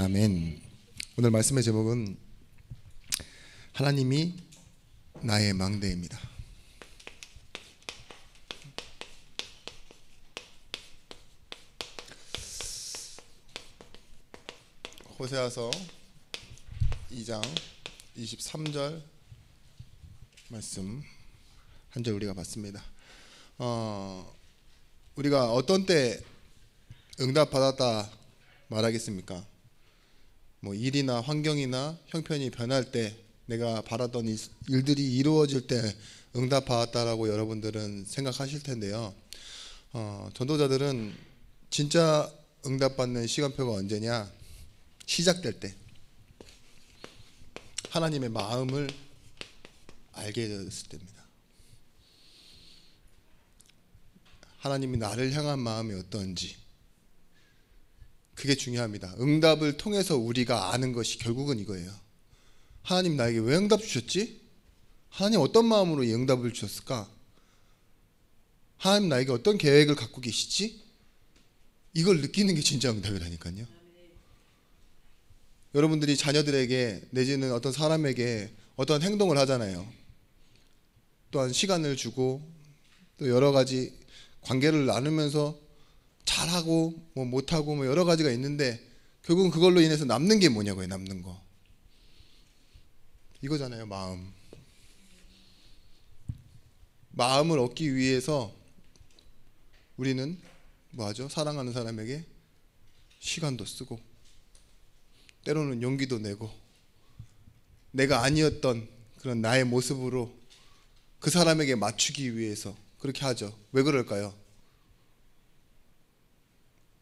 아멘. 오늘 말씀의 제목은 하나님이 나의 망대입니다. 호세아서 2장 23절 말씀 한 절 우리가 봤습니다. 우리가 어떤 때 응답받았다 말하겠습니까? 뭐 일이나 환경이나 형편이 변할 때, 내가 바라던 일들이 이루어질 때 응답받았다라고 여러분들은 생각하실 텐데요. 전도자들은 진짜 응답받는 시간표가 언제냐? 시작될 때, 하나님의 마음을 알게 되었을 때입니다. 하나님이 나를 향한 마음이 어떤지, 그게 중요합니다. 응답을 통해서 우리가 아는 것이 결국은 이거예요. 하나님 나에게 왜 응답 주셨지? 하나님 어떤 마음으로 이 응답을 주셨을까? 하나님 나에게 어떤 계획을 갖고 계시지? 이걸 느끼는 게 진짜 응답이라니까요. 여러분들이 자녀들에게 내지는 어떤 사람에게 어떤 행동을 하잖아요. 또한 시간을 주고 또 여러 가지 관계를 나누면서 잘하고 뭐 못하고 뭐 여러 가지가 있는데, 결국은 그걸로 인해서 남는 게 뭐냐고요. 남는 거 이거잖아요. 마음을 얻기 위해서 우리는 뭐하죠? 사랑하는 사람에게 시간도 쓰고 때로는 용기도 내고 내가 아니었던 그런 나의 모습으로 그 사람에게 맞추기 위해서 그렇게 하죠. 왜 그럴까요?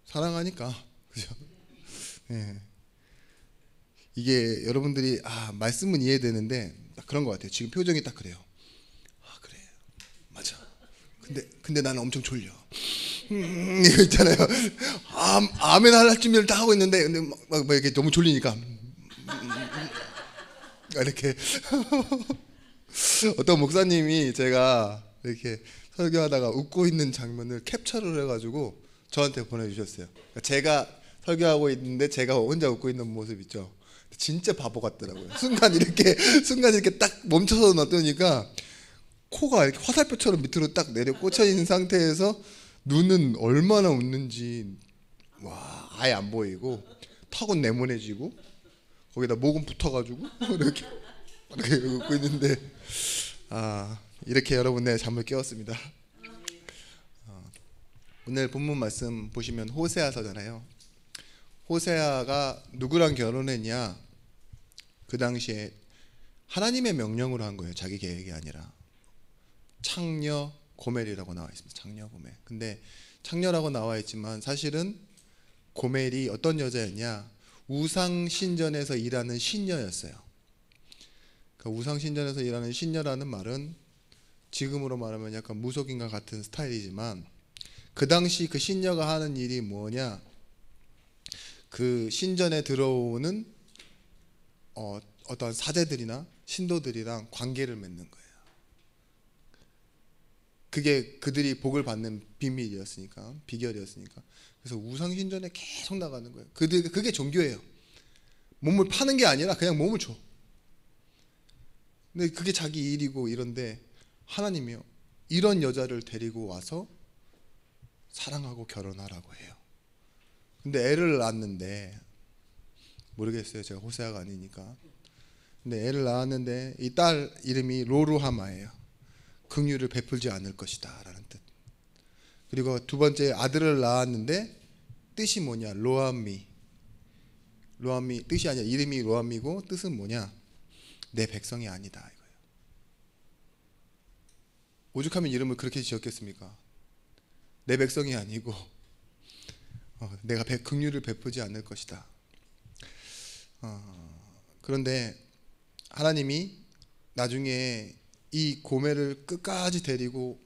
사랑하니까. 그죠? 네. 이게 여러분들이 말씀은 이해되는데 그런 것 같아요. 지금 표정이 딱 그래요. 그래, 맞아. 근데 나는 엄청 졸려. 이거 있잖아요. 아멘 할 준비를 다 하고 있는데 근데 막 이렇게 너무 졸리니까 이렇게 어떤 목사님이 제가 이렇게 설교하다가 웃고 있는 장면을 캡처를 해가지고 저한테 보내주셨어요. 제가 설교하고 있는데 제가 혼자 웃고 있는 모습 있죠. 진짜 바보 같더라고요. 순간 이렇게 딱 멈춰서 놔두니까 코가 이렇게 화살표처럼 밑으로 딱 내려 꽂혀 있는 상태에서 눈은 얼마나 웃는지 아예 안 보이고 턱은 네모내지고 거기다 목은 붙어가지고 이렇게 웃고 있는데 이렇게 여러분의 잠을 깨웠습니다. 오늘 본문 말씀 보시면 호세아서잖아요. 호세아가 누구랑 결혼했냐? 그 당시에 하나님의 명령으로 한 거예요. 자기 계획이 아니라. 창녀 고멜이라고 나와 있습니다. 창녀 고멜. 근데 창녀라고 나와 있지만 사실은 고멜이 어떤 여자였냐? 우상신전에서 일하는 신녀였어요. 그러니까 우상신전에서 일하는 신녀라는 말은 지금으로 말하면 약간 무속인과 같은 스타일이지만, 그 당시 그 신녀가 하는 일이 뭐냐? 그 신전에 들어오는 어떤 사제들이나 신도들이랑 관계를 맺는 거예요. 그게 그들이 복을 받는 비결이었으니까. 그래서 우상신전에 계속 나가는 거예요. 그게 종교예요. 몸을 파는 게 아니라 그냥 몸을 줘. 근데 그게 자기 일이고 이런데, 하나님이요, 이런 여자를 데리고 와서 사랑하고 결혼하라고 해요. 근데 애를 낳았는데, 모르겠어요. 제가 호세아가 아니니까. 근데 애를 낳았는데 이 딸 이름이 로루하마예요. 긍휼을 베풀지 않을 것이다 라는 뜻. 그리고 두 번째 아들을 낳았는데 뜻이 뭐냐? 로암미. 뜻이 아니라 이름이 로암미고 뜻은 뭐냐? 내 백성이 아니다 이거예요. 오죽하면 이름을 그렇게 지었겠습니까? 내 백성이 아니고 내가 긍휼을 베푸지 않을 것이다. 그런데 하나님이 나중에 이 고멜을 끝까지 데리고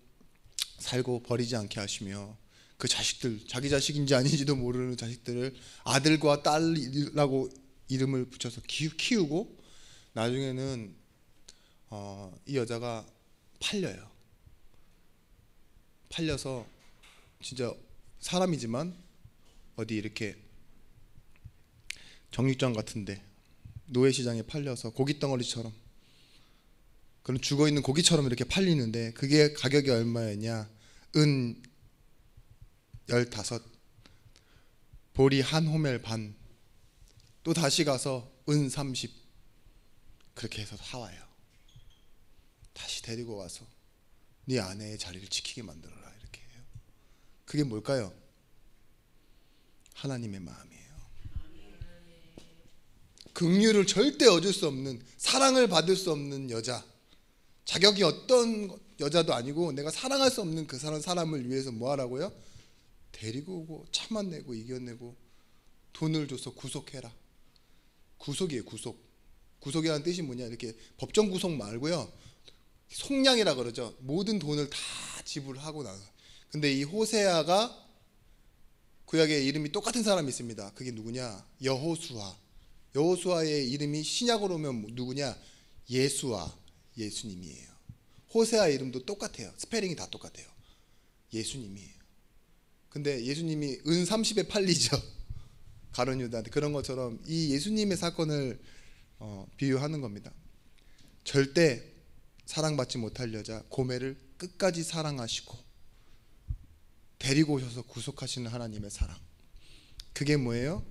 살고 버리지 않게 하시며, 그 자식들, 자기 자식인지 아닌지도 모르는 자식들을 아들과 딸이라고 이름을 붙여서 키우고, 나중에는 이 여자가 팔려서 진짜 사람이지만 어디 이렇게 정육점 같은데 노예시장에 팔려서 고깃덩어리처럼, 그런 죽어있는 고기처럼 이렇게 팔리는데 그게 가격이 얼마였냐? 은 15, 보리 한 호멜 반. 또 다시 가서 은 30, 그렇게 해서 사와요. 다시 데리고 와서 네 아내의 자리를 지키게 만들어라, 이렇게 해요. 그게 뭘까요? 하나님의 마음이에요. 긍휼을 절대 얻을 수 없는, 사랑을 받을 수 없는 여자, 자격이 어떤 여자도 아니고 내가 사랑할 수 없는 그 사람을 위해서 뭐 하라고요? 데리고 오고 참아내고 이겨내고 돈을 줘서 구속해라. 구속이에요, 구속. 구속이라는 뜻이 뭐냐, 이렇게 법정 구속 말고요, 속량이라 그러죠. 모든 돈을 다 지불하고 나서. 근데 이 호세아가, 구약에 이름이 똑같은 사람이 있습니다. 그게 누구냐? 여호수아. 여호수아의 이름이 신약으로 오면 누구냐? 예수아, 예수님이에요. 호세아 이름도 똑같아요. 스페링이 다 똑같아요. 예수님이에요. 근데 예수님이 은 30에 팔리죠. 가룟 유다한테. 그런 것처럼 이 예수님의 사건을 비유하는 겁니다. 절대 사랑받지 못할 여자 고멜을 끝까지 사랑하시고 데리고 오셔서 구속하시는 하나님의 사랑. 그게 뭐예요?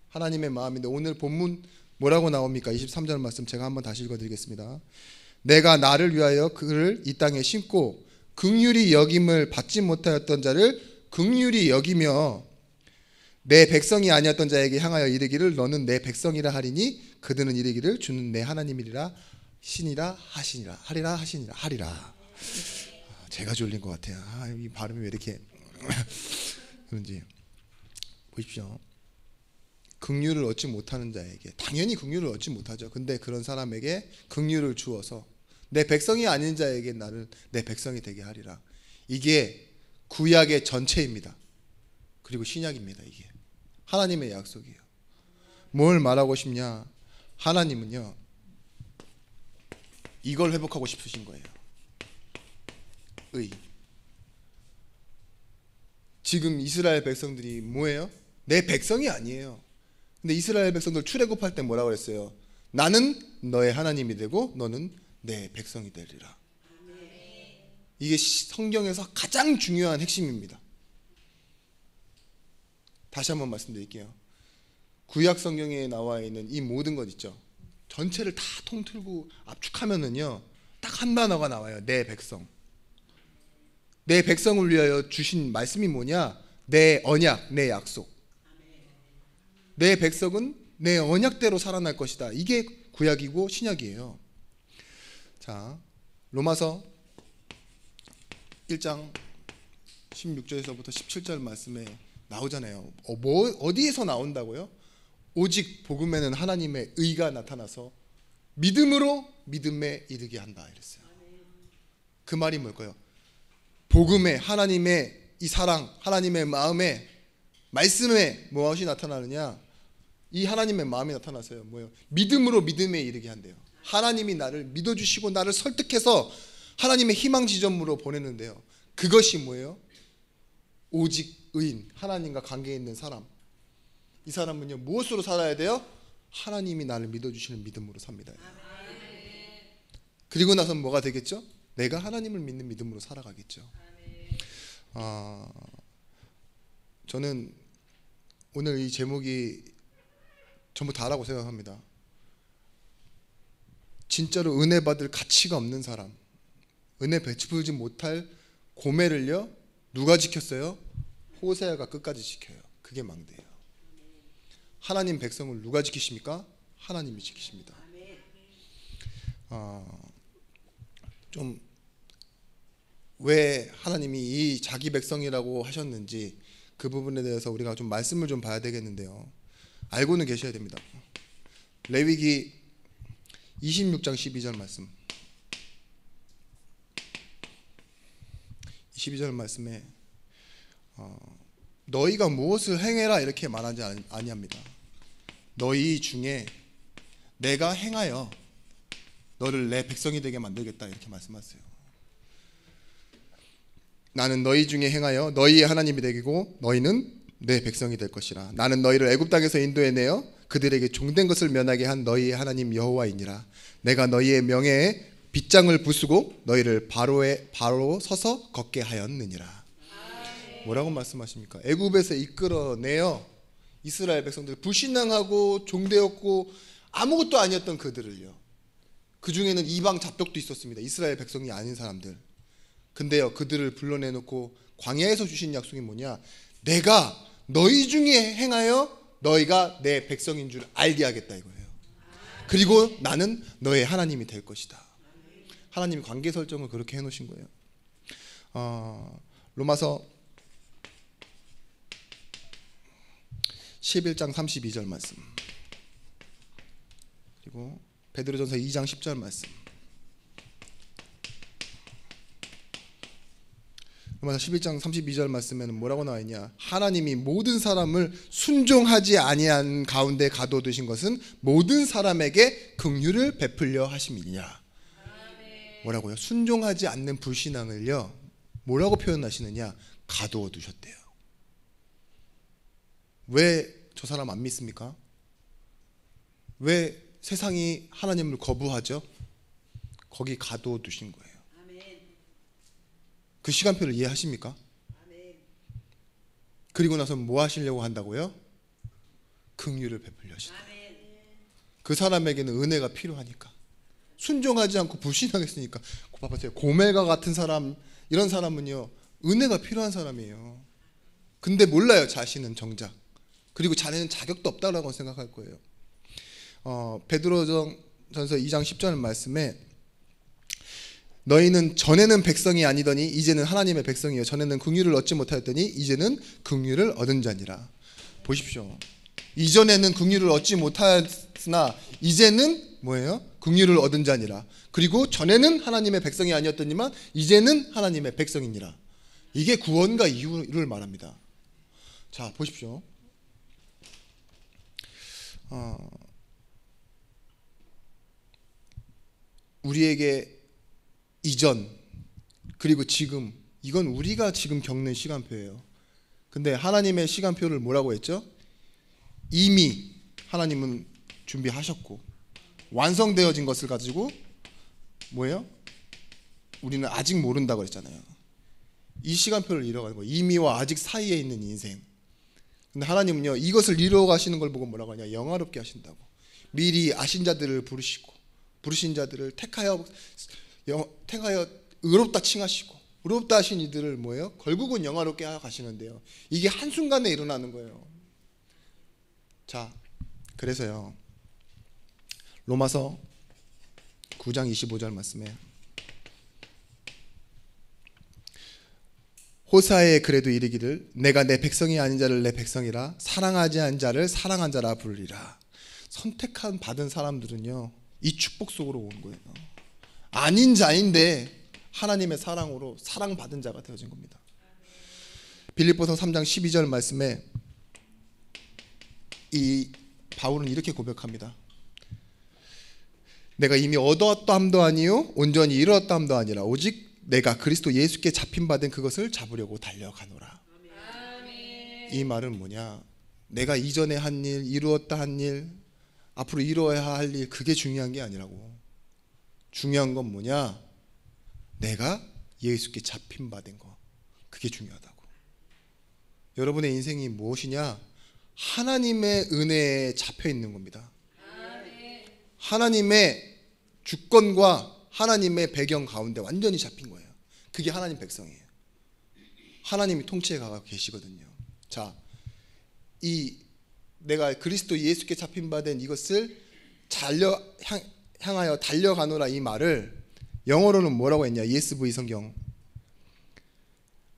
하나님의 마음인데, 오늘 본문 뭐라고 나옵니까? 23절 말씀 제가 한번 다시 읽어드리겠습니다. 내가 나를 위하여 그를 이 땅에 심고 긍휼히 여김을 받지 못하였던 자를 긍휼히 여기며 내 백성이 아니었던 자에게 향하여 이르기를 너는 내 백성이라 하리니 그들은 이르기를 주는 내 하나님이라 신이라 하시니라. 하리라 하시니라. 하리라. 제가 졸린 것 같아요. 이 발음이 왜 이렇게 그런지. 보십시오. 긍휼을 얻지 못하는 자에게, 당연히 긍휼을 얻지 못하죠. 근데 그런 사람에게 긍휼을 주어서 내 백성이 아닌 자에게 나를 내 백성이 되게 하리라. 이게 구약의 전체입니다. 그리고 신약입니다. 이게 하나님의 약속이에요. 뭘 말하고 싶냐? 하나님은요, 이걸 회복하고 싶으신 거예요. 의. 지금 이스라엘 백성들이 뭐예요? 내 백성이 아니에요. 근데 이스라엘 백성들 출애굽할 때 뭐라고 그랬어요? 나는 너의 하나님이 되고 너는 내 백성이 되리라. 이게 성경에서 가장 중요한 핵심입니다. 다시 한번 말씀드릴게요. 구약 성경에 나와 있는 이 모든 것 있죠. 전체를 다 통틀고 압축하면은요, 딱 한 단어가 나와요. 내 백성. 내 백성을 위하여 주신 말씀이 뭐냐? 내 언약, 내 약속. 내 백성은 내 언약대로 살아날 것이다. 이게 구약이고 신약이에요. 자, 로마서 1장 16절에서부터 17절 말씀에 나오잖아요. 어디에서 나온다고요? 오직 복음에는 하나님의 의가 나타나서 믿음으로 믿음에 이르게 한다 이랬어요. 그 말이 뭘까요? 복음에 하나님의 이 사랑, 하나님의 마음에, 말씀에 무엇이 나타나느냐? 이 하나님의 마음이 나타나서요. 뭐예요? 믿음으로 믿음에 이르게 한대요. 하나님이 나를 믿어주시고 나를 설득해서 하나님의 희망 지점으로 보내는데요. 그것이 뭐예요? 오직 의인, 하나님과 관계 있는 사람. 이 사람은요, 무엇으로 살아야 돼요? 하나님이 나를 믿어주시는 믿음으로 삽니다. 그리고 나서 뭐가 되겠죠? 내가 하나님을 믿는 믿음으로 살아가겠죠. 저는 오늘 이 제목이 전부 다라고 생각합니다. 진짜로 은혜 받을 가치가 없는 사람, 은혜 베풀지 못할 고멜을요, 누가 지켰어요? 호세아가 끝까지 지켜요. 그게 망대예요. 하나님 백성을 누가 지키십니까? 하나님이 지키십니다. 좀 왜 하나님이 이 자기 백성이라고 하셨는지 그 부분에 대해서 우리가 좀 말씀을 좀 봐야 되겠는데요. 알고는 계셔야 됩니다. 레위기 26장 12절 말씀. 22절 말씀에 너희가 무엇을 행해라 이렇게 말하지 아니합니다. 너희 중에 내가 행하여 너를 내 백성이 되게 만들겠다 이렇게 말씀하세요. 나는 너희 중에 행하여 너희의 하나님이 되고 너희는 내 백성이 될 것이라. 나는 너희를 애굽 땅에서 인도해내어 그들에게 종된 것을 면하게 한 너희의 하나님 여호와이니라. 내가 너희의 명예에 빗장을 부수고 너희를 바로 서서 걷게 하였느니라. 뭐라고 말씀하십니까? 애굽에서 이끌어내어 이스라엘 백성들, 불신앙하고 종되었고 아무것도 아니었던 그들을요, 그 중에는 이방 잡벽도 있었습니다. 이스라엘 백성이 아닌 사람들. 근데요, 그들을 불러내놓고 광야에서 주신 약속이 뭐냐? 내가 너희 중에 행하여 너희가 내 백성인 줄 알게 하겠다 이거예요. 그리고 나는 너의 하나님이 될 것이다. 하나님이 관계 설정을 그렇게 해놓으신 거예요. 로마서 11장 32절 말씀, 그리고 베드로전서 2장 10절 말씀. 로마서 11장 32절 말씀에는 뭐라고 나와 있냐? 하나님이 모든 사람을 순종하지 아니한 가운데 가둬두신 것은 모든 사람에게 긍휼을 베풀려 하심이니라. 뭐라고요? 순종하지 않는 불신앙을요, 뭐라고 표현하시느냐? 가두어 두셨대요. 왜 저 사람 안 믿습니까? 왜 세상이 하나님을 거부하죠? 거기 가두어 두신 거예요. 그 시간표를 이해하십니까? 그리고 나서 뭐 하시려고 한다고요? 긍휼을 베풀려 하신다. 그 사람에게는 은혜가 필요하니까. 순종하지 않고 불신하겠으니까. 봐보세요. 고멜과 같은 사람, 이런 사람은요, 은혜가 필요한 사람이에요. 근데 몰라요, 자신은 정작. 그리고 자네는 자격도 없다라고 생각할 거예요. 베드로전서 2장 10절 말씀에 너희는 전에는 백성이 아니더니 이제는 하나님의 백성이요, 전에는 긍휼을 얻지 못하였더니 이제는 긍휼을 얻은 자니라. 보십시오. 이전에는 긍휼을 얻지 못하였으나 이제는 뭐예요? 긍휼을 얻은 자니라. 그리고 전에는 하나님의 백성이 아니었더니만 이제는 하나님의 백성이니라. 이게 구원과 이유를 말합니다. 자, 보십시오. 우리에게 이전 그리고 지금, 이건 우리가 지금 겪는 시간표예요. 근데 하나님의 시간표를 뭐라고 했죠? 이미 하나님은 준비하셨고 완성되어진 것을 가지고 뭐예요? 우리는 아직 모른다고 그랬잖아요. 이 시간표를 이뤄가는 거예요. 이미와 아직 사이에 있는 인생. 근데 하나님은요, 이것을 이루어 가시는 걸 보고 뭐라고 하냐? 영화롭게 하신다고. 미리 아신 자들을 부르신 자들을 택하여 의롭다 칭하시고 의롭다 하신 이들을 뭐예요? 결국은 영화롭게 하여 가시는데요, 이게 한순간에 일어나는 거예요. 자, 그래서요, 로마서 9장 25절 말씀에 호사에 그래도 이르기를 내가 내 백성이 아닌 자를 내 백성이라 사랑하지 않은 자를 사랑한 자라 부르리라. 선택한 받은 사람들은요, 이 축복 속으로 온 거예요. 아닌 자인데 하나님의 사랑으로 사랑받은 자가 되어진 겁니다. 빌립보서 3장 12절 말씀에 이 바울은 이렇게 고백합니다. 내가 이미 얻었다함도 아니요 온전히 이루었다함도 아니라 오직 내가 그리스도 예수께 잡힌 바 된 그것을 잡으려고 달려가노라. 이 말은 뭐냐? 내가 이전에 한 일, 이루었다 한 일, 앞으로 이루어야 할 일, 그게 중요한 게 아니라고. 중요한 건 뭐냐? 내가 예수께 잡힌 바 된 거, 그게 중요하다고. 여러분의 인생이 무엇이냐? 하나님의 은혜에 잡혀 있는 겁니다. 하나님의 주권과 하나님의 배경 가운데 완전히 잡힌 거예요. 그게 하나님 백성이에요. 하나님이 통치해 가고 계시거든요. 자, 이 내가 그리스도 예수께 잡힌 바 된 이것을 향하여 달려가노라, 이 말을 영어로는 뭐라고 했냐? ESV 성경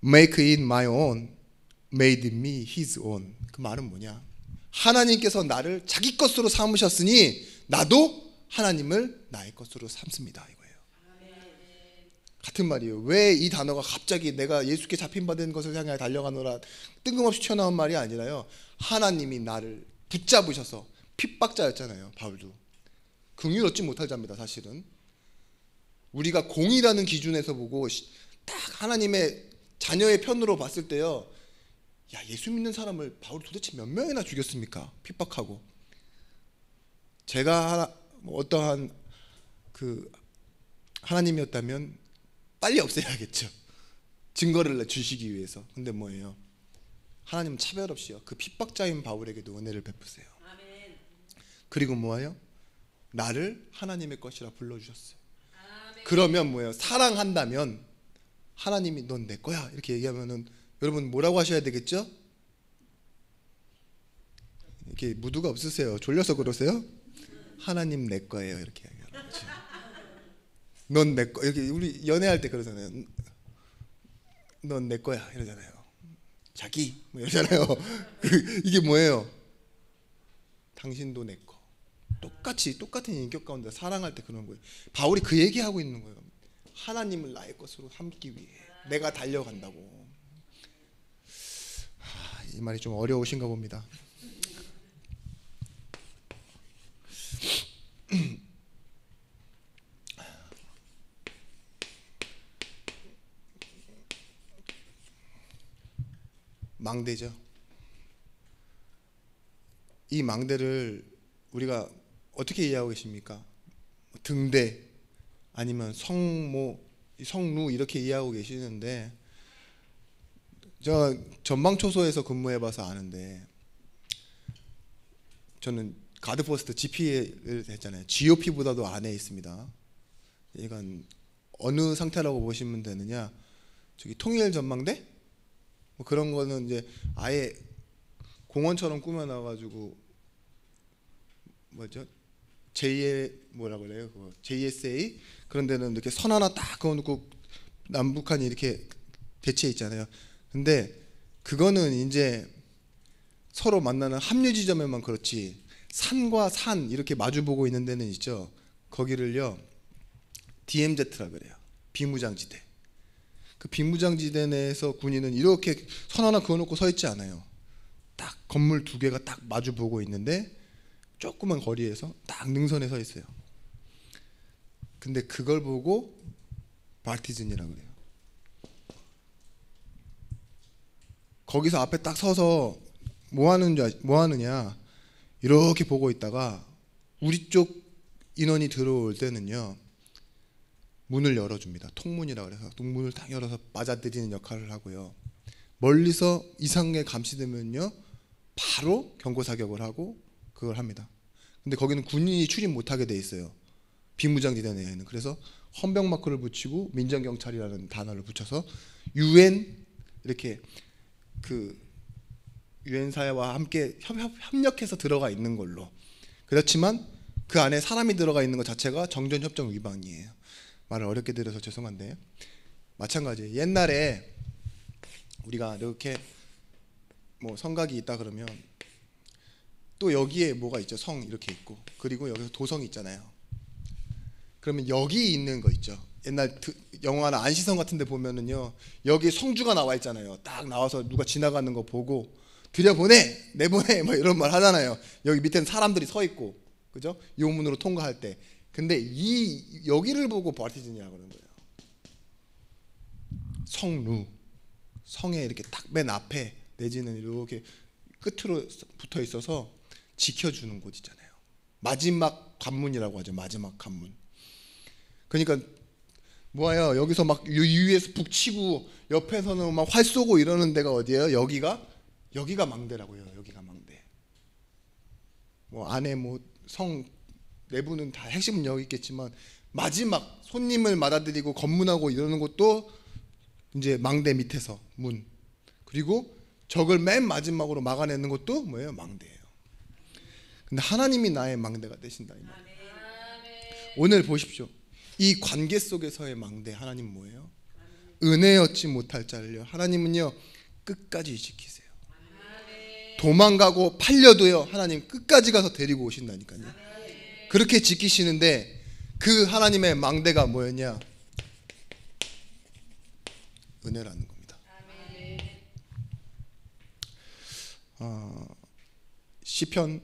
Make it my own, made me his own. 그 말은 뭐냐? 하나님께서 나를 자기 것으로 삼으셨으니 나도 하나님을 나의 것으로 삼습니다, 이거예요. 같은 말이에요. 왜 이 단어가 갑자기 내가 예수께 잡힌 바 된 것을 향해 달려가노라 뜬금없이 튀어나온 말이 아니라요, 하나님이 나를 붙잡으셔서, 핍박자였잖아요, 바울도. 긍휼 얻지 못할 자입니다, 사실은. 우리가 공의라는 기준에서 보고 딱 하나님의 자녀의 편으로 봤을 때요, 야, 예수 믿는 사람을 바울이 도대체 몇 명이나 죽였습니까? 핍박하고. 제가 어떠한 하나님이었다면 빨리 없애야겠죠. 증거를 주시기 위해서. 근데 뭐예요? 하나님은 차별 없이요. 그 핍박자인 바울에게도 은혜를 베푸세요. 그리고 뭐예요? 나를 하나님의 것이라 불러주셨어요. 그러면 뭐예요? 사랑한다면 하나님이 넌 내 거야 이렇게 얘기하면은 여러분 뭐라고 하셔야 되겠죠? 이렇게 무드가 없으세요? 졸려서 그러세요? 하나님 내 거예요 이렇게 얘기하는 거죠. 넌 내 거. 이렇게 우리 연애할 때 그러잖아요. 넌 내 거야 이러잖아요. 자기 뭐 이러잖아요. 이게 뭐예요? 당신도 내 거. 똑같은 인격 가운데 사랑할 때 그런 거예요. 바울이 그 얘기하고 있는 거예요. 하나님을 나의 것으로 삼기 위해 내가 달려간다고. 이 말이 좀 어려우신가 봅니다. 망대죠. 이 망대를 우리가 어떻게 이해하고 계십니까? 등대 아니면 성루 이렇게 이해하고 계시는데, 제가 전방초소에서 근무해봐서 아는데, 저는 가드포스트 GP를 했잖아요. GOP보다도 안에 있습니다. 이건 어느 상태라고 보시면 되느냐? 저기 통일 전망대? 뭐 그런 거는 이제 아예 공원처럼 꾸며놔가지고 뭐죠? 뭐라 그래요? JSA 그런 데는 이렇게 선 하나 딱 그어놓고 남북한이 이렇게 대치해 있잖아요. 근데 그거는 이제 서로 만나는 합류 지점에만 그렇지, 산과 산 이렇게 마주보고 있는 데는 있죠. 거기를요 DMZ라 그래요. 비무장지대. 그 비무장지대 내에서 군인은 이렇게 선 하나 그어놓고 서 있지 않아요. 딱 건물 두 개가 딱 마주보고 있는데 조그만 거리에서 딱 능선에 서 있어요. 근데 그걸 보고 바티즌이라고 그래요. 거기서 앞에 딱 서서 뭐 하느냐 이렇게 보고 있다가 우리 쪽 인원이 들어올 때는요 문을 열어줍니다. 통문이라 그래서 문을 딱 열어서 맞아들이는 역할을 하고요. 멀리서 이상하게 감시되면요 바로 경고 사격을 하고 그걸 합니다. 근데 거기는 군인이 출입 못하게 돼 있어요. 비무장지대 내에는. 그래서 헌병 마크를 붙이고 민정경찰이라는 단어를 붙여서 UN 이렇게 그 유엔사와 함께 협력해서 들어가 있는 걸로. 그렇지만 그 안에 사람이 들어가 있는 것 자체가 정전협정 위반이에요. 말을 어렵게 드려서 죄송한데, 마찬가지예요. 옛날에 우리가 이렇게 뭐 성곽이 있다 그러면 또 여기에 뭐가 있죠? 성 이렇게 있고, 그리고 여기서 도성이 있잖아요. 그러면 여기 있는 거 있죠. 옛날 영화나 안시성 같은 데 보면은요 여기 성주가 나와 있잖아요. 딱 나와서 누가 지나가는 거 보고 들여보내 내보내 뭐 이런 말 하잖아요. 여기 밑에는 사람들이 서 있고, 그죠? 요문으로 통과할 때. 근데 여기를 보고 바티즌이라고 그러는 거예요. 성루, 성에 이렇게 딱 맨 앞에 내지는 이렇게 끝으로 붙어 있어서 지켜주는 곳 있잖아요. 마지막 관문이라고 하죠. 마지막 관문. 그러니까 뭐예요? 여기서 막 위에서 북치고 옆에서는 막 활 쏘고 이러는 데가 어디예요? 여기가 망대라고요. 여기가 망대. 뭐 안에 뭐 성 내부는 다 핵심은 여기 있겠지만 마지막 손님을 맞아들이고 검문하고 이러는 것도 이제 망대 밑에서 문. 그리고 적을 맨 마지막으로 막아내는 것도 뭐예요? 망대예요. 근데 하나님이 나의 망대가 되신다 이 말이에요. 오늘 보십시오. 이 관계 속에서의 망대 하나님 뭐예요? 은혜 얻지 못할 자를요 하나님은요 끝까지 지키세요. 도망가고 팔려도요 하나님 끝까지 가서 데리고 오신다니까요. 그렇게 지키시는데 그 하나님의 망대가 뭐였냐? 은혜라는 겁니다. 시편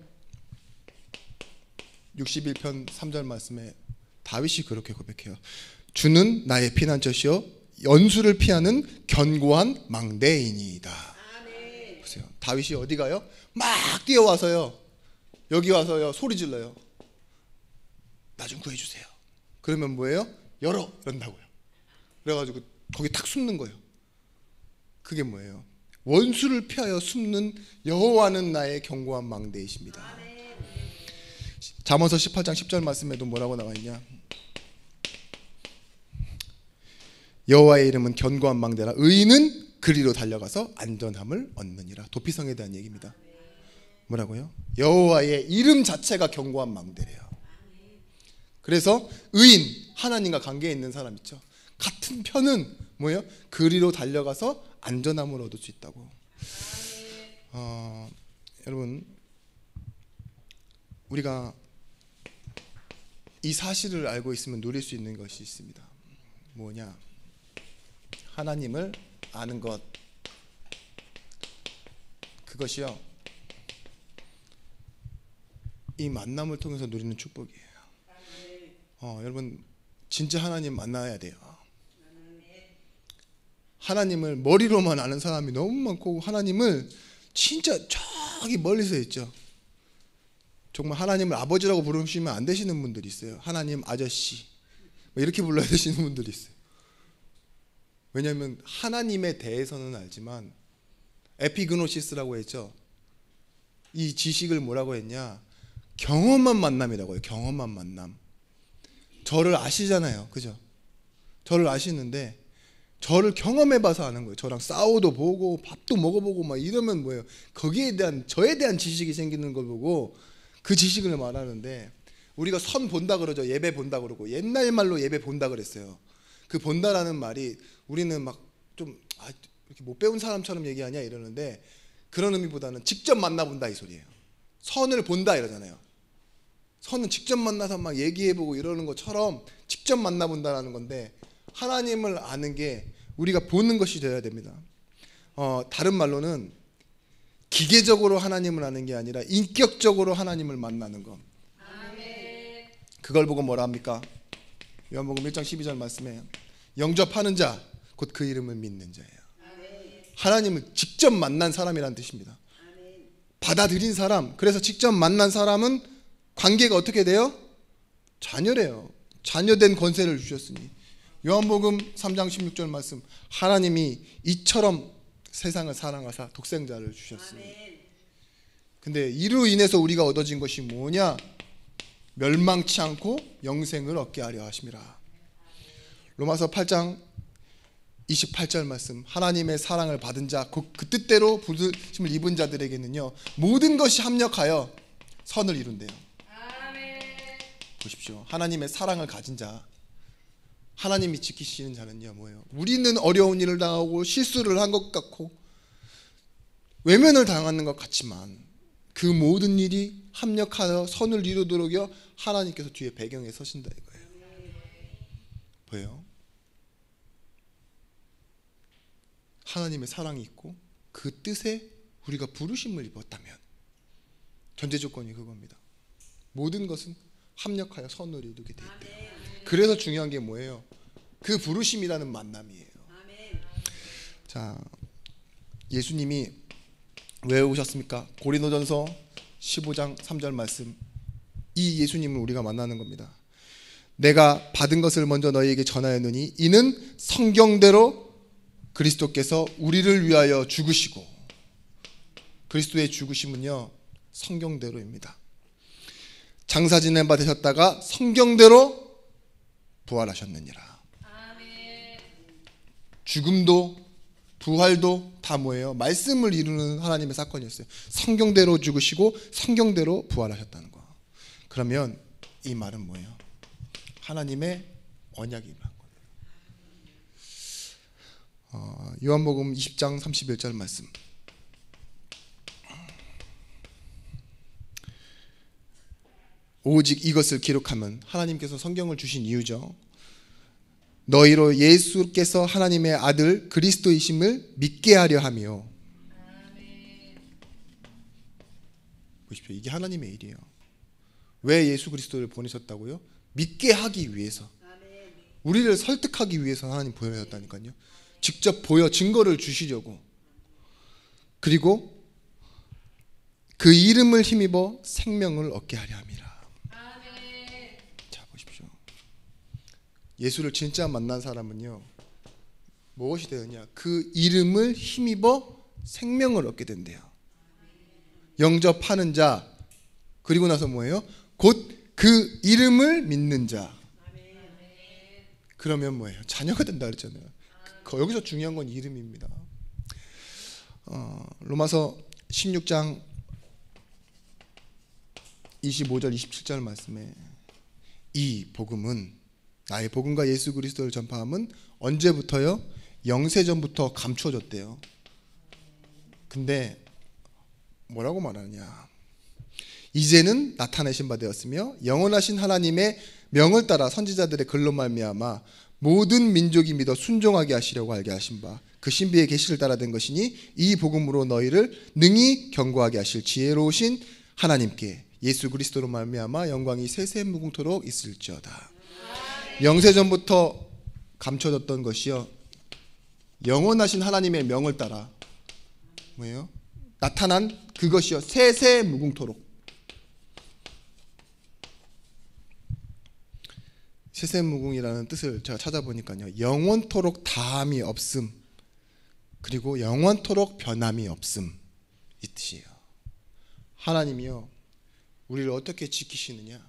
61편 3절 말씀에 다윗이 그렇게 고백해요. 주는 나의 피난처시요 연수를 피하는 견고한 망대이니이다. 보세요. 다윗이 어디 가요? 막 뛰어와서요 여기 와서요 소리 질러요. 나 좀 구해주세요. 그러면 뭐예요? 열어 이런다고요. 그래가지고 거기 탁 숨는 거예요. 그게 뭐예요? 원수를 피하여 숨는 여호와는 나의 견고한 망대이십니다. 잠언서 18장 10절 말씀에도 뭐라고 나와 있냐? 여호와의 이름은 견고한 망대라 의인은 그리로 달려가서 안전함을 얻느니라. 도피성에 대한 얘기입니다. 뭐라고요? 여호와의 이름 자체가 견고한 망대래요. 그래서 의인, 하나님과 관계에 있는 사람 있죠. 같은 편은 뭐예요? 그리로 달려가서 안전함을 얻을 수 있다고. 여러분, 우리가 이 사실을 알고 있으면 누릴 수 있는 것이 있습니다. 뭐냐? 하나님을 아는 것. 그것이요, 이 만남을 통해서 누리는 축복이에요. 여러분, 진짜 하나님 만나야 돼요. 하나님을 머리로만 아는 사람이 너무 많고, 하나님을 진짜 저기 멀리서 있죠. 정말 하나님을 아버지라고 부르시면 안 되시는 분들이 있어요. 하나님 아저씨 이렇게 불러야 되시는 분들이 있어요. 왜냐하면 하나님에 대해서는 알지만, 에피그노시스라고 했죠. 이 지식을 뭐라고 했냐? 경험한 만남이라고 해요. 경험한 만남. 저를 아시잖아요, 그죠? 저를 아시는데 저를 경험해봐서 아는 거예요. 저랑 싸워도 보고 밥도 먹어보고 막 이러면 뭐예요? 거기에 대한, 저에 대한 지식이 생기는 걸 보고 그 지식을 말하는데, 우리가 선 본다 그러죠. 예배 본다 그러고, 옛날 말로 예배 본다 그랬어요. 그 본다라는 말이 우리는 막 좀 이렇게 못 배운 사람처럼 얘기하냐 이러는데, 그런 의미보다는 직접 만나본다 이 소리예요. 선을 본다 이러잖아요. 선은 직접 만나서 막 얘기해보고 이러는 것처럼 직접 만나본다라는 건데, 하나님을 아는 게 우리가 보는 것이 되어야 됩니다. 다른 말로는 기계적으로 하나님을 아는 게 아니라 인격적으로 하나님을 만나는 것. 그걸 보고 뭐라 합니까? 요한복음 1장 12절 말씀에 영접하는 자 곧 그 이름을 믿는 자예요. 하나님을 직접 만난 사람이라는 뜻입니다. 받아들인 사람. 그래서 직접 만난 사람은 관계가 어떻게 돼요? 자녀래요. 자녀된 권세를 주셨으니. 요한복음 3장 16절 말씀, 하나님이 이처럼 세상을 사랑하사 독생자를 주셨으니. 근데 이로 인해서 우리가 얻어진 것이 뭐냐? 멸망치 않고 영생을 얻게 하려 하심이라. 로마서 8장 28절 말씀, 하나님의 사랑을 받은 자 곧 그 뜻대로 부르심을 입은 자들에게는요 모든 것이 합력하여 선을 이룬대요. 보십시오. 하나님의 사랑을 가진 자, 하나님이 지키시는 자는요 뭐예요? 우리는 어려운 일을 당하고 실수를 한 것 같고 외면을 당하는 것 같지만, 그 모든 일이 합력하여 선을 이루도록요 하나님께서 뒤에 배경에 서신다 이거예요. 보여요? 하나님의 사랑이 있고 그 뜻에 우리가 부르심을 입었다면 전제 조건이 그겁니다. 모든 것은 합력하여 선을 이루게 돼 있대요. 그래서 중요한 게 뭐예요? 그 부르심이라는 만남이에요. 자, 예수님이 왜 오셨습니까? 고린도전서 15장 3절 말씀, 이 예수님을 우리가 만나는 겁니다. 내가 받은 것을 먼저 너희에게 전하였느니 이는 성경대로 그리스도께서 우리를 위하여 죽으시고, 그리스도의 죽으심은요 성경대로입니다. 장사 지낸 바 되셨다가 성경대로 부활하셨느니라. 죽음도 부활도 다 뭐예요? 말씀을 이루는 하나님의 사건이었어요. 성경대로 죽으시고 성경대로 부활하셨다는 거. 그러면 이 말은 뭐예요? 하나님의 언약이 임한 거예요. 요한복음 20장 31절 말씀, 오직 이것을 기록하면, 하나님께서 성경을 주신 이유죠. 너희로 예수께서 하나님의 아들 그리스도이심을 믿게 하려 하며. 보십시오. 이게 하나님의 일이에요. 왜 예수 그리스도를 보내셨다고요? 믿게 하기 위해서, 우리를 설득하기 위해서 하나님 보내셨다니까요. 직접 보여 증거를 주시려고. 그리고 그 이름을 힘입어 생명을 얻게 하려 함이라. 자, 예수를 진짜 만난 사람은요, 무엇이 되느냐? 그 이름을 힘입어 생명을 얻게 된대요. 영접하는 자, 그리고 나서 뭐예요? 곧 그 이름을 믿는 자. 그러면 뭐예요? 자녀가 된다 그랬잖아요. 여기서 중요한 건 이름입니다. 로마서 16장 25절 27절 말씀에 이 복음은, 나의 복음과 예수 그리스도를 전파함은 언제부터요? 영세전부터 감추어졌대요. 근데 뭐라고 말하느냐? 이제는 나타내신 바 되었으며 영원하신 하나님의 명을 따라 선지자들의 글로 말미암아 모든 민족이 믿어 순종하게 하시려고 알게 하신 바 그 신비의 계시를 따라 된 것이니 이 복음으로 너희를 능히 견고하게 하실 지혜로우신 하나님께 예수 그리스도로 말미암아 영광이 세세무궁토록 있을지어다. 영세전부터 감춰졌던 것이요, 영원하신 하나님의 명을 따라 뭐예요? 나타난 그것이요, 세세무궁토록. 세세무궁이라는 뜻을 제가 찾아보니까요, 영원토록 다함이 없음, 그리고 영원토록 변함이 없음, 이 뜻이에요. 하나님이요, 우리를 어떻게 지키시느냐?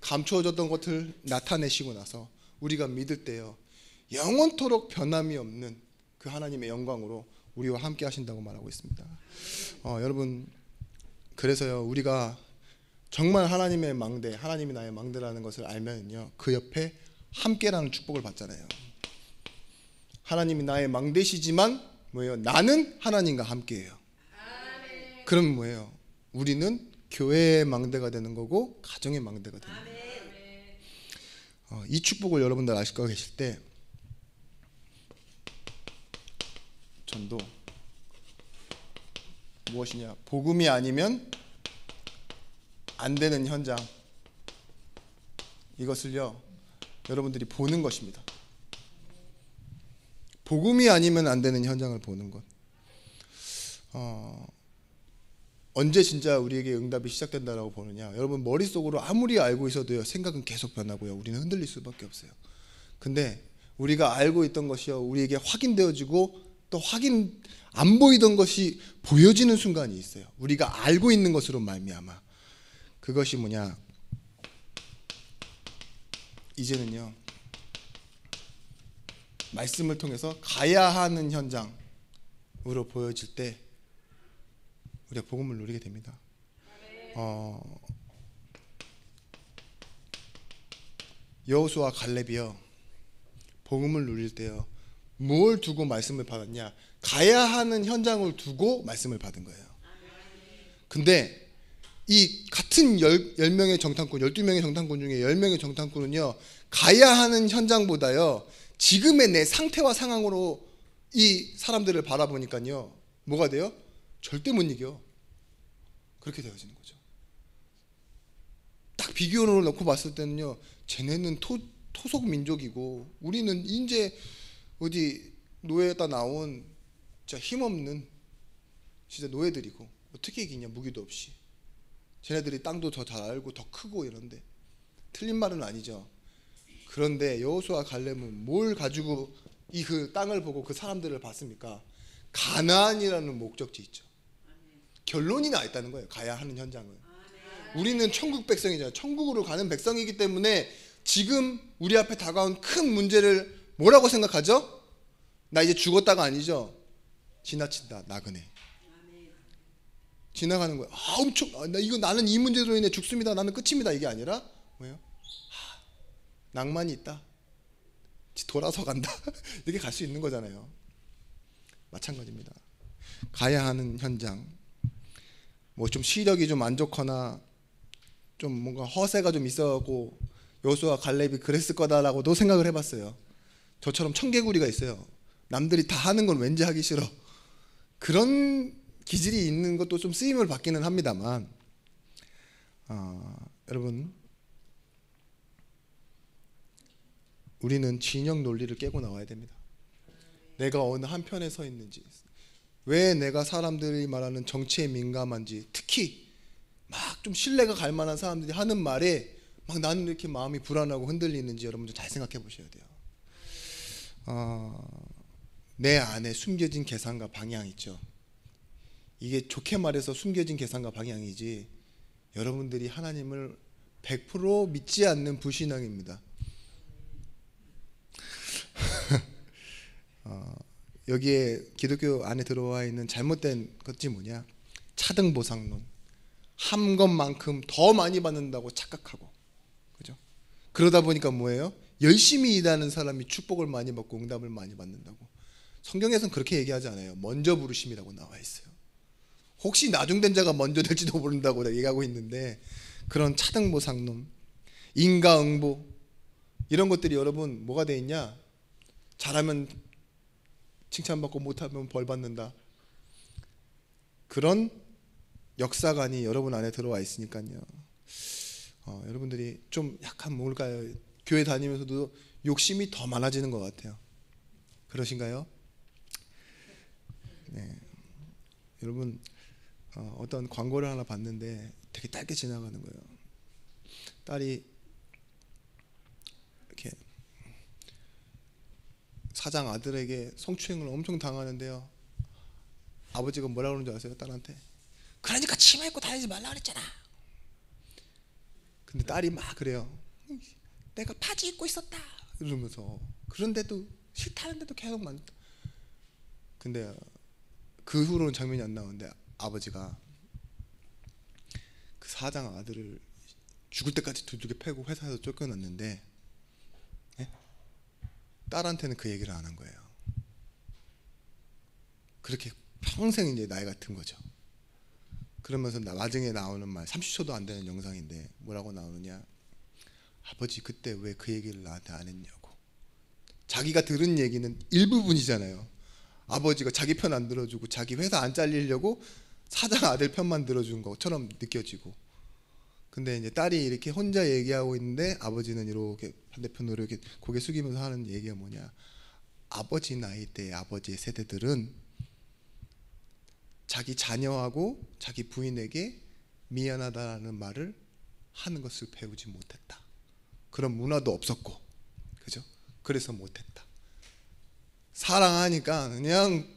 감추어졌던 것을 나타내시고 나서 우리가 믿을 때요, 영원토록 변함이 없는 그 하나님의 영광으로 우리와 함께 하신다고 말하고 있습니다. 여러분, 그래서요, 우리가 정말 하나님의 망대, 하나님이 나의 망대라는 것을 알면요, 그 옆에 함께라는 축복을 받잖아요. 하나님이 나의 망대시지만 뭐예요? 나는 하나님과 함께해요. 그럼 뭐예요? 우리는 교회의 망대가 되는 거고 가정의 망대가 되는 거예요. 이 축복을 여러분들 아실 거 계실 때, 전도 무엇이냐? 복음이 아니면 안 되는 현장, 이것을요 여러분들이 보는 것입니다. 복음이 아니면 안 되는 현장을 보는 것. 언제 진짜 우리에게 응답이 시작된다라고 보느냐? 여러분 머릿속으로 아무리 알고 있어도요, 생각은 계속 변하고요, 우리는 흔들릴 수밖에 없어요. 근데 우리가 알고 있던 것이요, 우리에게 확인되어지고 또 확인 안 보이던 것이 보여지는 순간이 있어요. 우리가 알고 있는 것으로 말미암아. 그것이 뭐냐? 이제는요, 말씀을 통해서 가야 하는 현장으로 보여질 때 우리가 복음을 누리게 됩니다. 여호수아 갈렙이요, 복음을 누릴 때요, 뭘 두고 말씀을 받았냐? 가야 하는 현장을 두고 말씀을 받은 거예요. 근데 이 같은 10명의 정탐꾼, 12명의 정탐꾼 중에 10명의 정탐꾼은요, 가야 하는 현장보다요, 지금의 내 상태와 상황으로 이 사람들을 바라보니까요, 뭐가 돼요? 절대 못 이겨. 그렇게 되어지는 거죠. 딱 비교를 놓고 봤을 때는요, 쟤네는 토속 민족이고 우리는 이제 어디 노예에다 나온 진짜 힘없는 진짜 노예들이고 어떻게 이기냐, 무기도 없이. 쟤네들이 땅도 더 잘 알고 더 크고 이런데, 틀린 말은 아니죠. 그런데 여호수아 갈렙은 뭘 가지고 이 그 땅을 보고 그 사람들을 봤습니까? 가나안이라는 목적지 있죠. 결론이 나 있다는 거예요. 가야 하는 현장은. 우리는 천국 백성이잖아요. 천국으로 가는 백성이기 때문에 지금 우리 앞에 다가온 큰 문제를 뭐라고 생각하죠? 나 이제 죽었다가 아니죠. 지나친다, 나그네. 지나가는 거예요. 엄청 나는 이 문제로 인해 죽습니다, 나는 끝입니다, 이게 아니라 뭐예요? 낭만이 있다, 돌아서 간다 이렇게 갈 수 있는 거잖아요. 마찬가지입니다. 가야 하는 현장, 뭐 좀 시력이 좀 안 좋거나 좀 뭔가 허세가 좀 있어갖고 여호수아 갈렙이 그랬을 거다라고도 생각을 해봤어요. 저처럼 청개구리가 있어요. 남들이 다 하는 건 왠지 하기 싫어. 그런 기질이 있는 것도 좀 쓰임을 받기는 합니다만, 여러분, 우리는 진영 논리를 깨고 나와야 됩니다. 내가 어느 한편에 서 있는지, 왜 내가 사람들이 말하는 정치에 민감한지, 특히 막 좀 신뢰가 갈 만한 사람들이 하는 말에 막 나는 이렇게 마음이 불안하고 흔들리는지 여러분들 잘 생각해 보셔야 돼요. 내 안에 숨겨진 계산과 방향 있죠. 이게 좋게 말해서 숨겨진 계산과 방향이지 여러분들이 하나님을 100% 믿지 않는 불신앙입니다. 여기에 기독교 안에 들어와 있는 잘못된 것이 뭐냐? 차등보상론. 한 것만큼 더 많이 받는다고 착각하고, 그죠? 그러다 보니까 뭐예요? 열심히 일하는 사람이 축복을 많이 받고 응답을 많이 받는다고. 성경에서는 그렇게 얘기하지 않아요. 먼저 부르심이라고 나와 있어요. 혹시 나중된 자가 먼저 될지도 모른다고 얘기하고 있는데, 그런 차등보상론, 인과응보 이런 것들이 여러분 뭐가 돼 있냐? 잘하면 칭찬받고 못하면 벌 받는다. 그런 역사관이 여러분 안에 들어와 있으니까요. 여러분들이 좀 약간 뭘까요? 교회 다니면서도 욕심이 더 많아지는 것 같아요. 그러신가요? 네. 여러분 어떤 광고를 하나 봤는데 되게 짧게 지나가는 거예요. 딸이 이렇게 사장 아들에게 성추행을 엄청 당하는데요. 아버지가 뭐라 그러는 줄 아세요? 딸한테 그러니까 치마 입고 다니지 말라 그랬잖아. 근데 딸이 막 그래요. 내가 바지 입고 있었다 이러면서. 그런데도 싫다는데도 계속 만졌다. 근데 그 후로는 장면이 안 나오는데 아버지가 그 사장 아들을 죽을 때까지 두들겨 패고 회사에서 쫓겨났는데, 네? 딸한테는 그 얘기를 안 한 거예요. 그렇게 평생 이제 나이 같은 거죠. 그러면서 나중에 나오는 말, 30초도 안 되는 영상인데 뭐라고 나오느냐? 아버지 그때 왜 그 얘기를 나한테 안 했냐고. 자기가 들은 얘기는 일부분이잖아요. 아버지가 자기 편 안 들어주고 자기 회사 안 잘리려고 사장 아들 편만 들어준 것처럼 느껴지고. 근데 이제 딸이 이렇게 혼자 얘기하고 있는데 아버지는 이렇게 반대편으로 이렇게 고개 숙이면서 하는 얘기가 뭐냐? 아버지 나이 때 아버지의 세대들은 자기 자녀하고 자기 부인에게 미안하다는 말을 하는 것을 배우지 못했다. 그런 문화도 없었고, 그죠? 그래서 못했다. 사랑하니까 그냥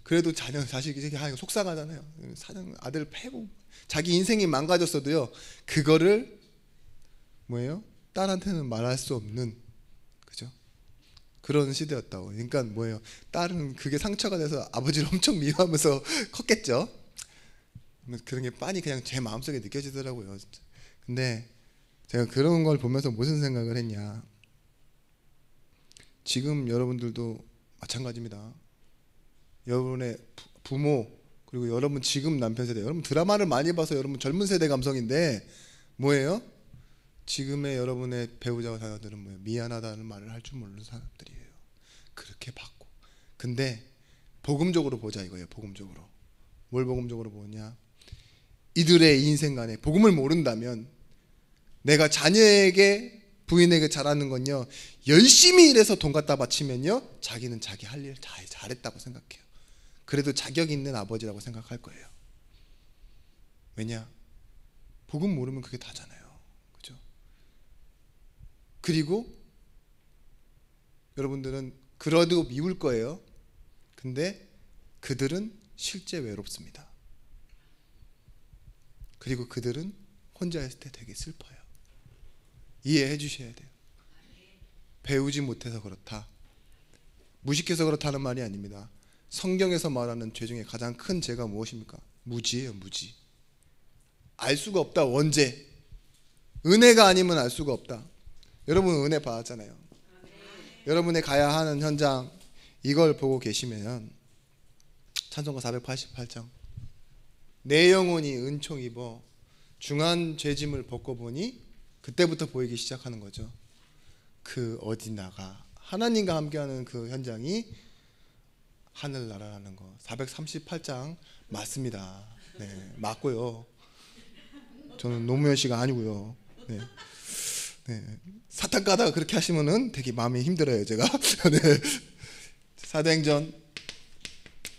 그래도 자녀 자식이 속상하잖아요. 사장 아들 패고 자기 인생이 망가졌어도요. 그거를 뭐예요? 딸한테는 말할 수 없는, 그죠? 그런 시대였다고. 그러니까 뭐예요? 딸은 그게 상처가 돼서 아버지를 엄청 미워하면서 컸겠죠. 그런 게 빤히 그냥 제 마음속에 느껴지더라고요. 근데 제가 그런 걸 보면서 무슨 생각을 했냐? 지금 여러분들도 마찬가지입니다. 여러분의 부모 그리고 여러분 지금 남편 세대, 여러분 드라마를 많이 봐서 여러분 젊은 세대 감성인데 뭐예요? 지금의 여러분의 배우자와 자녀들은 뭐예요? 미안하다는 말을 할 줄 모르는 사람들이에요. 그렇게 받고. 근데 복음적으로 보자 이거예요. 복음적으로. 뭘 복음적으로 보냐? 이들의 인생관에 복음을 모른다면 내가 자녀에게 부인에게 잘하는 건요, 열심히 일해서 돈 갖다 바치면요 자기는 자기 할 일 잘했다고 생각해요. 그래도 자격 있는 아버지라고 생각할 거예요. 왜냐? 복음 모르면 그게 다잖아요. 그죠? 그리고 여러분들은 그래도 미울 거예요. 근데 그들은 실제 외롭습니다. 그리고 그들은 혼자 있을 때 되게 슬퍼요. 이해해 주셔야 돼요. 배우지 못해서 그렇다, 무식해서 그렇다는 말이 아닙니다. 성경에서 말하는 죄 중에 가장 큰 죄가 무엇입니까? 무지예요. 무지. 알 수가 없다. 원죄. 은혜가 아니면 알 수가 없다. 여러분 은혜 받았잖아요. 여러분의 가야 하는 현장, 이걸 보고 계시면 찬송가 488장, 내 영혼이 은총 입어 중한 죄짐을 벗고 보니, 그때부터 보이기 시작하는 거죠. 그 어디 나가 하나님과 함께하는 그 현장이 하늘나라라는 거. 438장 맞습니다. 네, 맞고요. 저는 노무현 씨가 아니고요. 네. 네. 사탄 까다가 그렇게 하시면은 되게 마음이 힘들어요, 제가. 네. 사도행전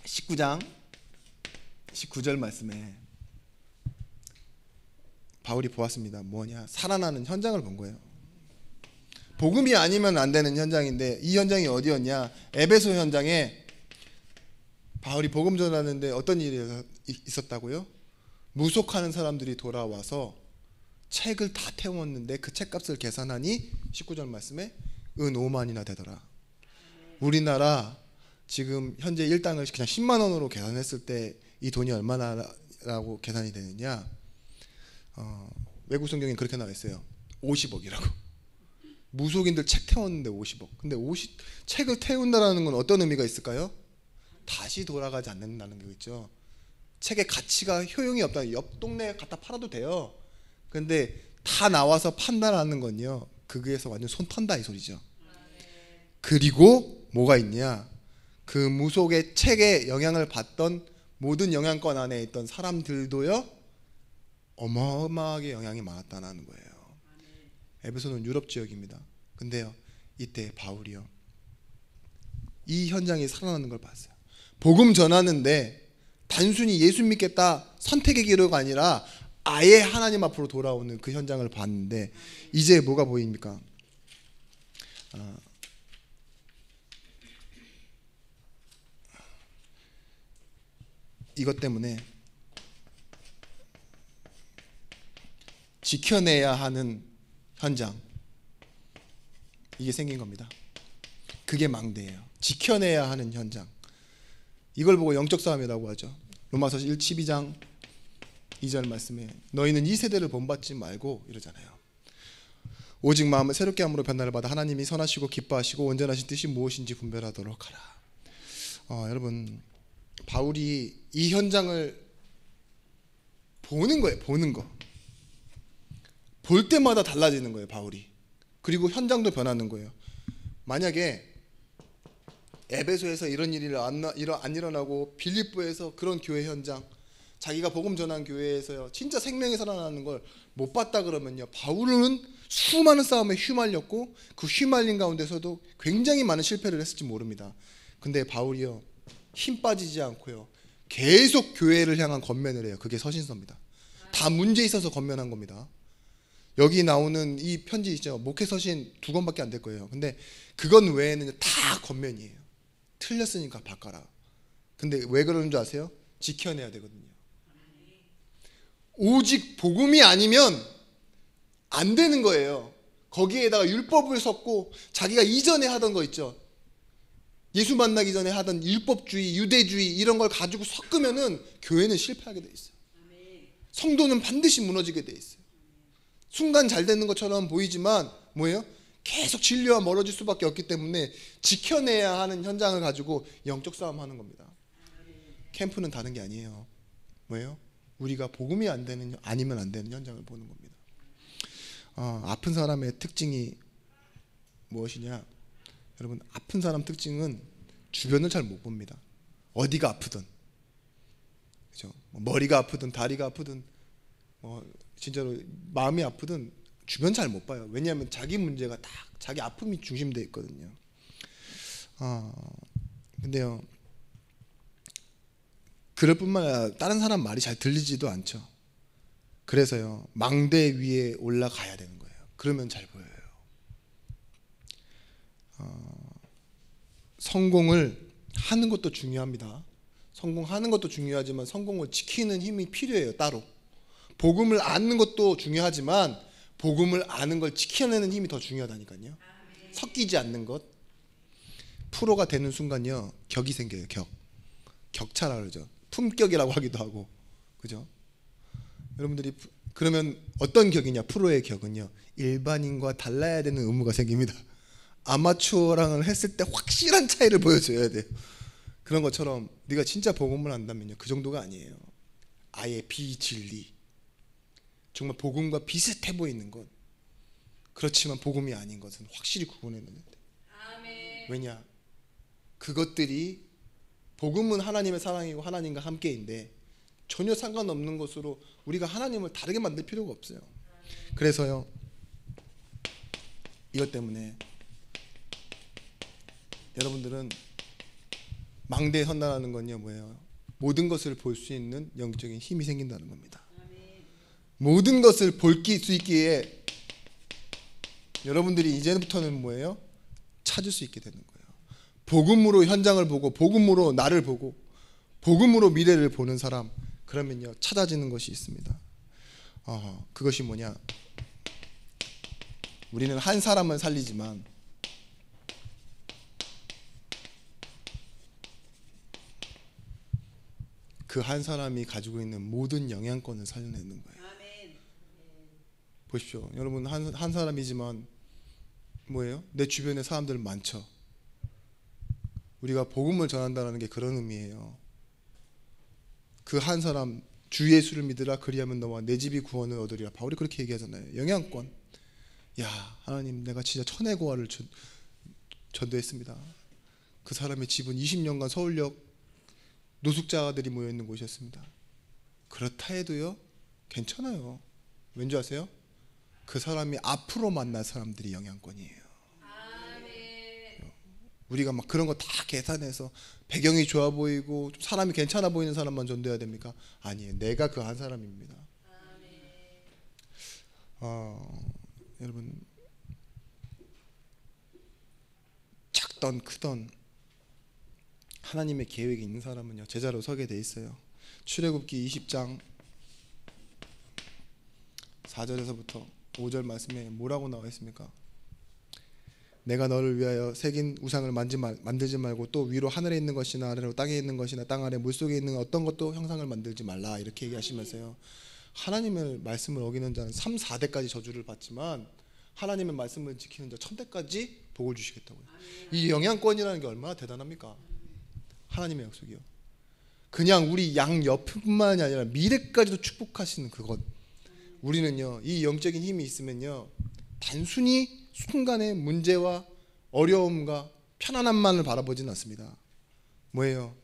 19장 19절 말씀에 바울이 보았습니다. 뭐냐? 살아나는 현장을 본 거예요. 복음이 아니면 안 되는 현장인데 이 현장이 어디였냐? 에베소 현장에 바울이 복음 전하는데 어떤 일이 있었다고요? 무속하는 사람들이 돌아와서 책을 다 태웠는데 그 책값을 계산하니 19절 말씀에 은 5만이나 되더라. 우리나라 지금 현재 일당을 그냥 10만 원으로 계산했을 때 이 돈이 얼마나라고 계산이 되느냐? 외국 성경에 그렇게 나와 있어요. 50억이라고. 무속인들 책 태웠는데 50억. 근데 책을 태운다라는 건 어떤 의미가 있을까요? 다시 돌아가지 않는다는 거겠죠. 책의 가치가 효용이 없다. 옆 동네에 갖다 팔아도 돼요. 근데 다 나와서 판단하는 건요, 그게서 완전 손 턴다 이 소리죠. 그리고 뭐가 있냐? 그 무속의 책에 영향을 받던 모든 영향권 안에 있던 사람들도요, 어마어마하게 영향이 많았다는 거예요. 에베소는 유럽 지역입니다. 근데요, 이때 바울이요, 이 현장이 살아나는 걸 봤어요. 복음 전하는데 단순히 예수 믿겠다 선택의 기로가 아니라 아예 하나님 앞으로 돌아오는 그 현장을 봤는데 이제 뭐가 보입니까? 이것 때문에 지켜내야 하는 현장, 이게 생긴 겁니다. 그게 망대예요. 지켜내야 하는 현장. 이걸 보고 영적 싸움이라고 하죠. 로마서 12장 2절 말씀에 너희는 이 세대를 본받지 말고 이러잖아요. 오직 마음을 새롭게 함으로 변화를 받아 하나님이 선하시고 기뻐하시고 온전하신 뜻이 무엇인지 분별하도록 하라. 여러분, 바울이 이 현장을 보는 거예요. 보는 거. 볼 때마다 달라지는 거예요, 바울이. 그리고 현장도 변하는 거예요. 만약에 에베소에서 이런 일이 안 일어나고 빌립보에서 그런 교회 현장, 자기가 복음 전한 교회에서요 진짜 생명이 살아나는 걸 못 봤다 그러면요, 바울은 수많은 싸움에 휘말렸고 그 휘말린 가운데서도 굉장히 많은 실패를 했을지 모릅니다. 근데 바울이요, 힘 빠지지 않고요 계속 교회를 향한 권면을 해요. 그게 서신서입니다. 다 문제 있어서 권면한 겁니다. 여기 나오는 이 편지 있죠, 목회 서신 2권밖에 안 될 거예요. 근데 그건 외에는 다 권면이에요. 틀렸으니까 바꿔라. 근데 왜 그러는 줄 아세요? 지켜내야 되거든요. 오직 복음이 아니면 안 되는 거예요. 거기에다가 율법을 섞고 자기가 이전에 하던 거 있죠, 예수 만나기 전에 하던 율법주의, 유대주의 이런 걸 가지고 섞으면은 교회는 실패하게 돼 있어요. 성도는 반드시 무너지게 돼 있어요. 순간 잘 되는 것처럼 보이지만 뭐예요? 계속 진리와 멀어질 수밖에 없기 때문에 지켜내야 하는 현장을 가지고 영적 싸움하는 겁니다. 캠프는 다른 게 아니에요. 뭐예요? 우리가 복음이 아니면 안 되는 현장을 보는 겁니다. 아픈 사람의 특징이 무엇이냐? 여러분, 아픈 사람 특징은 주변을 잘 못 봅니다. 어디가 아프든, 그렇죠? 머리가 아프든 다리가 아프든 진짜로 마음이 아프든 주변 잘 못 봐요. 왜냐하면 자기 문제가 다 자기 아픔이 중심되어 있거든요. 근데요, 그럴 뿐만 아니라 다른 사람 말이 잘 들리지도 않죠. 그래서요, 망대 위에 올라가야 되는 거예요. 그러면 잘 보여요. 성공을 하는 것도 중요합니다. 성공하는 것도 중요하지만 성공을 지키는 힘이 필요해요, 따로. 복음을 아는 것도 중요하지만 복음을 아는 걸 지켜내는 힘이 더 중요하다니까요. 섞이지 않는 것. 프로가 되는 순간요, 격이 생겨요. 격차라 그러죠. 품격이라고 하기도 하고, 그죠? 여러분들이 그러면 어떤 격이냐? 프로의 격은요, 일반인과 달라야 되는 의무가 생깁니다. 아마추어랑을 했을 때 확실한 차이를 보여줘야 돼요. 그런 것처럼 네가 진짜 복음을 안다면요, 그 정도가 아니에요. 아예 비진리, 정말 복음과 비슷해 보이는 것, 그렇지만 복음이 아닌 것은 확실히 구분해내는데. 왜냐? 그것들이 복음은 하나님의 사랑이고 하나님과 함께인데 전혀 상관없는 것으로 우리가 하나님을 다르게 만들 필요가 없어요. 그래서요, 이것 때문에 여러분들은 망대에 선다라는 건요, 뭐예요? 모든 것을 볼 수 있는 영적인 힘이 생긴다는 겁니다. 모든 것을 볼 수 있기에 여러분들이 이제부터는 뭐예요? 찾을 수 있게 되는 거예요. 복음으로 현장을 보고 복음으로 나를 보고 복음으로 미래를 보는 사람, 그러면요 찾아지는 것이 있습니다. 그것이 뭐냐? 우리는 한 사람을 살리지만 그 한 사람이 가지고 있는 모든 영향권을 살려내는 거예요. 보십시오. 여러분 한 사람이지만 뭐예요? 내 주변에 사람들 많죠. 우리가 복음을 전한다는 게 그런 의미예요. 그 한 사람 주 예수를 믿으라 그리하면 너와 내 집이 구원을 얻으리라. 바울이 그렇게 얘기하잖아요. 영향권. 야 하나님, 내가 진짜 천의 고아를 전도했습니다. 그 사람의 집은 20년간 서울역 노숙자들이 모여있는 곳이었습니다. 그렇다 해도요 괜찮아요. 왠지 아세요? 그 사람이 앞으로 만날 사람들이 영향권이에요. 우리가 막 그런 거 다 계산해서 배경이 좋아 보이고 사람이 괜찮아 보이는 사람만 전도해야 됩니까? 아니에요. 내가 그 한 사람입니다. 여러분, 작던 크던 하나님의 계획이 있는 사람은요 제자로 서게 돼 있어요. 출애굽기 20장 4절에서부터 5절 말씀에 뭐라고 나와 있습니까? 내가 너를 위하여 새긴 우상을 만들지 말고 또 위로 하늘에 있는 것이나 아래로 땅에 있는 것이나 땅 아래 물속에 있는 어떤 것도 형상을 만들지 말라, 이렇게 얘기하시면서요 하나님의 말씀을 어기는 자는 3, 4대까지 저주를 받지만 하나님의 말씀을 지키는 자 1000대까지 복을 주시겠다고요. 이 영향권이라는 게 얼마나 대단합니까? 하나님의 약속이요. 그냥 우리 양옆뿐만이 아니라 미래까지도 축복하시는 그것. 우리는요 이 영적인 힘이 있으면요 단순히 순간의 문제와 어려움과 편안함만을 바라보지는 않습니다. 뭐예요?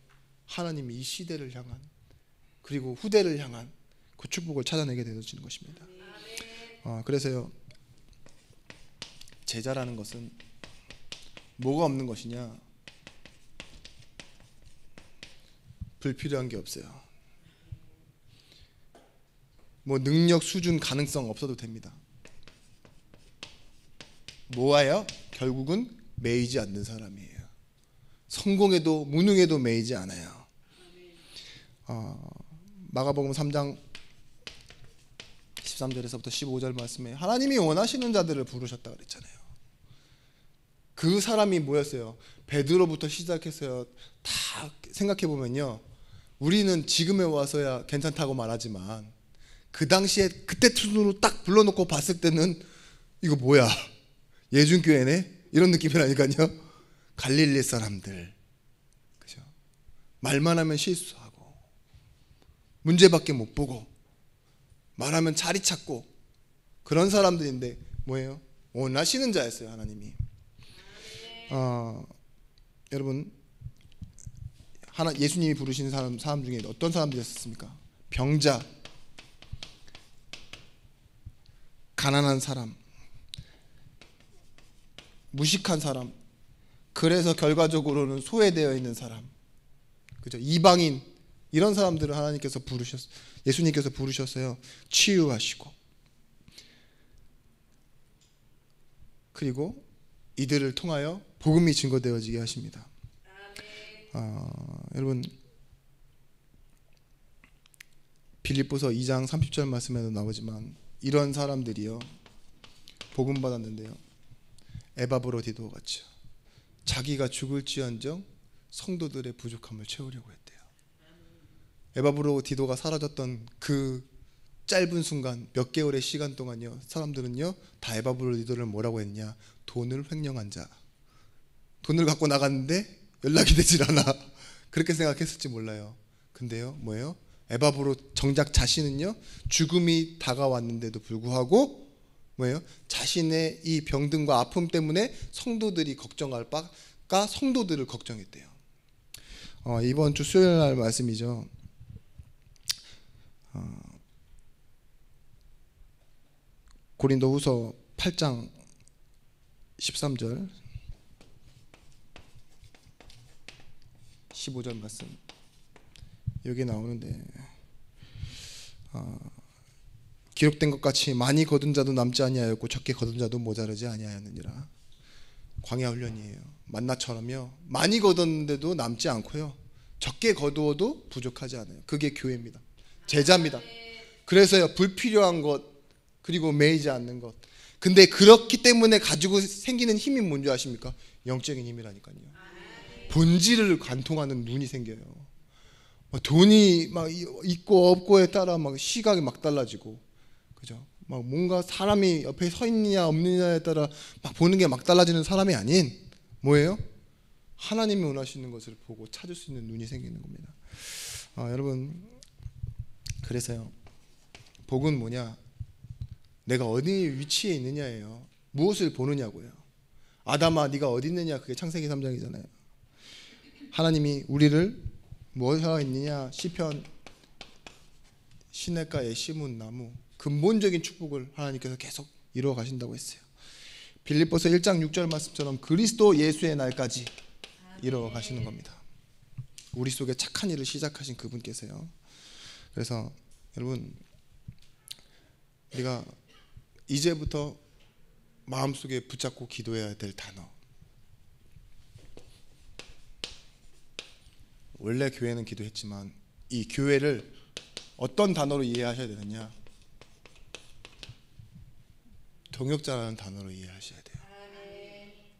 하나님이 이 시대를 향한 그리고 후대를 향한 그 축복을 찾아내게 되어지는 것입니다. 그래서요 제자라는 것은 뭐가 없는 것이냐? 불필요한 게 없어요. 뭐 능력, 수준, 가능성 없어도 됩니다. 뭐예요? 결국은 매이지 않는 사람이에요. 성공에도 무능에도 매이지 않아요. 마가복음 3장 13절에서부터 15절 말씀에 하나님이 원하시는 자들을 부르셨다 그랬잖아요. 그 사람이 뭐였어요? 베드로부터 시작해서요 다 생각해 보면요 우리는 지금에 와서야 괜찮다고 말하지만 그 당시에 그때 수준으로 딱 불러놓고 봤을 때는 이거 뭐야? 예준교회네? 이런 느낌이라니까요. 갈릴리 사람들, 그죠? 말만 하면 실수하고 문제밖에 못 보고 말하면 자리 찾고 그런 사람들인데 뭐예요? 원하시는 자였어요 하나님이. 여러분 예수님이 부르신 사람 중에 어떤 사람들이었습니까? 병자, 가난한 사람, 무식한 사람, 그래서 결과적으로는 소외되어 있는 사람, 그죠? 이방인, 이런 사람들을 하나님께서 예수님께서 부르셨어요. 치유하시고 그리고 이들을 통하여 복음이 증거되어지게 하십니다. 여러분 빌립보서 2장 30절 말씀에도 나오지만 이런 사람들이요 복음 받았는데요 에바브로디도 같이 자기가 죽을지언정 성도들의 부족함을 채우려고 했대요. 에바브로디도가 사라졌던 그 짧은 순간 몇 개월의 시간 동안요 사람들은요 다 에바브로디도를 뭐라고 했냐? 돈을 횡령한 자. 돈을 갖고 나갔는데 연락이 되질 않아. 그렇게 생각했을지 몰라요. 근데요 뭐예요? 에바브로 정작 자신은요 죽음이 다가왔는데도 불구하고 뭐예요? 자신의 이 병든과 아픔 때문에 성도들이 걱정할 바가 성도들을 걱정했대요. 이번 주 수요일 날 말씀이죠. 고린도후서 8장 13절 15절 말씀 여기 나오는데 기록된 것 같이 많이 거둔 자도 남지 아니하였고 적게 거둔 자도 모자르지 아니하였느니라. 광야 훈련이에요. 만나처럼요. 많이 거뒀는데도 남지 않고요. 적게 거두어도 부족하지 않아요. 그게 교회입니다. 제자입니다. 그래서요, 불필요한 것 그리고 매이지 않는 것. 근데 그렇기 때문에 가지고 생기는 힘이 뭔지 아십니까? 영적인 힘이라니까요. 본질을 관통하는 눈이 생겨요. 돈이 막 있고 없고에 따라 막 시각이 막 달라지고, 그죠? 막 뭔가 사람이 옆에 서 있느냐 없느냐에 따라 막 보는 게 막 달라지는 사람이 아닌 뭐예요? 하나님이 원하시는 것을 보고 찾을 수 있는 눈이 생기는 겁니다. 여러분, 그래서요, 복은 뭐냐? 내가 어디 위치에 있느냐예요. 무엇을 보느냐고요. 아담아 네가 어디 있느냐, 그게 창세기 3장이잖아요. 하나님이 우리를 무엇에 있느냐, 시편 시냇가에 심은 나무, 근본적인 축복을 하나님께서 계속 이루어 가신다고 했어요. 빌립보서 1장 6절 말씀처럼 그리스도 예수의 날까지 이루어 가시는 겁니다. 우리 속에 착한 일을 시작하신 그분께서요. 그래서 여러분, 우리가 이제부터 마음속에 붙잡고 기도해야 될 단어, 원래 교회는 기도했지만 이 교회를 어떤 단어로 이해하셔야 되느냐? 동역자라는 단어로 이해하셔야 돼요.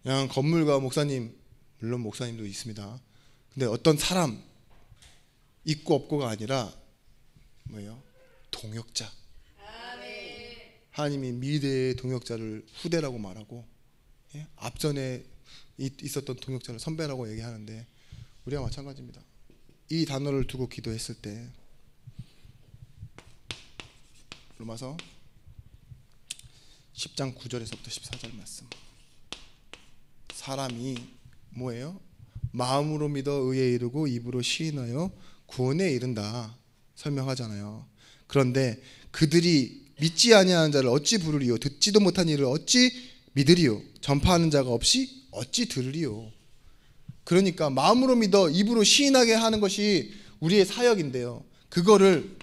그냥 건물과 목사님, 물론 목사님도 있습니다. 근데 어떤 사람, 있고 없고가 아니라 뭐예요? 동역자. 하나님이 미래의 동역자를 후대라고 말하고, 앞전에 있었던 동역자를 선배라고 얘기하는데 우리가 마찬가지입니다. 이 단어를 두고 기도했을 때, 로마서 10장 9절에서부터 14절 말씀, 사람이 뭐예요? 마음으로 믿어 의에 이르고 입으로 시인하여 구원에 이른다 설명하잖아요. 그런데 그들이 믿지 아니하는 자를 어찌 부르리요? 듣지도 못한 일을 어찌 믿으리요? 전파하는 자가 없이 어찌 들으리요? 그러니까 마음으로 믿어 입으로 시인하게 하는 것이 우리의 사역인데요, 그거를